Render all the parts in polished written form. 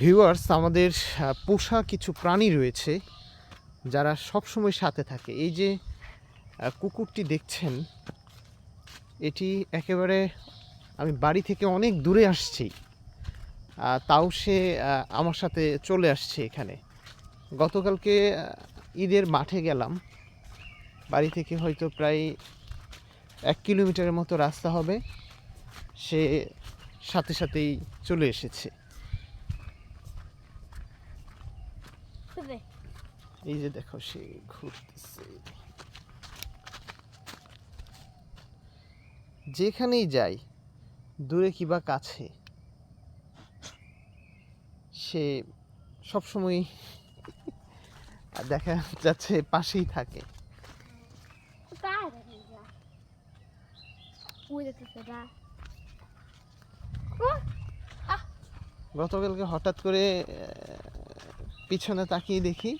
Viewers, আমাদের পোষা কিছু প্রাণী রয়েছে যারা সবসময় সাথে থাকে। এই যে কুকুরটি দেখছেন, এটি একেবারে আমি বাড়ি থেকে অনেক দূরে আসছি, তাও সে আমার সাথে চলে আসছে এখানে। গতকালকে ঈদের মাঠে গেলাম, বাড়ি থেকে হয়তো প্রায় 1 কিলোমিটারের মতো রাস্তা হবে, সে সাথে সাথেই চলে এসেছে। এই যে দেখো, সে ঘুরতেছে। যেখানেই যাই, দূরে কিবা কাছে, সে সবসময় দেখা যাচ্ছে পাশেই থাকে। গতকালকে হঠাৎ করে পিছনে তাকিয়ে দেখি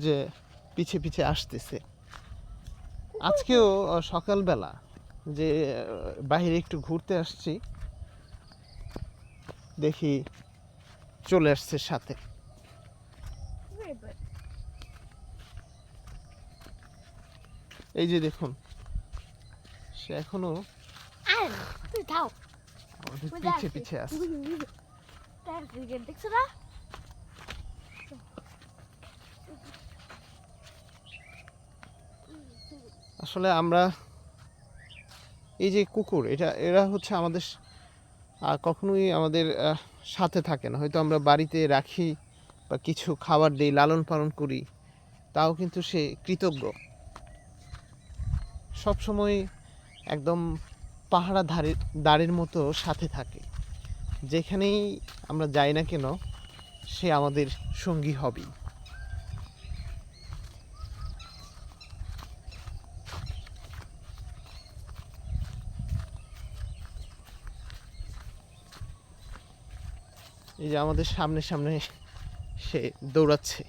যে পিছে পিছে আসতেছে। আজকেও সকালবেলা যে বাইরে একটু ঘুরতে আসছি, দেখি চলে আসছে সাথে। এই যে দেখুন, সে এখনো আমাদের পিছে পিছে আসছে। আসলে আমরা এই যে কুকুর, এরা হচ্ছে আমাদের কখনোই আমাদের সাথে থাকে না। হয়তো আমরা বাড়িতে রাখি বা কিছু খাবার দিই, লালন পালন করি, তাও কিন্তু সে কৃতজ্ঞ। সবসময় একদম পাহারা দাঁড়ের মতো সাথে থাকে। যেখানেই আমরা যাই না কেন, সে আমাদের সঙ্গী হবেই। এই যে আমাদের সামনে সামনে সে দৌড়াচ্ছে।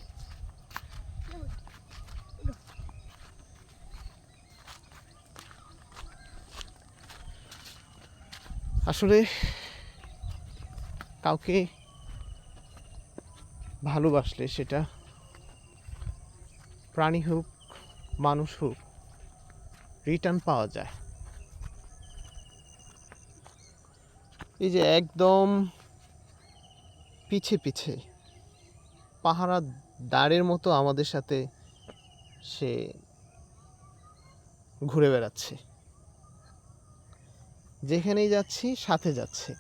আসলে কাউকে ভালোবাসলে, সেটা প্রাণী হোক, মানুষ হোক, রিটার্ন পাওয়া যায়। এই যে একদম পিছে পিছে পাহারা দাঁড়ের মতো আমাদের সাথে সে ঘুরে বেড়াচ্ছে। যেখানেই যাচ্ছি সাথে যাচ্ছে।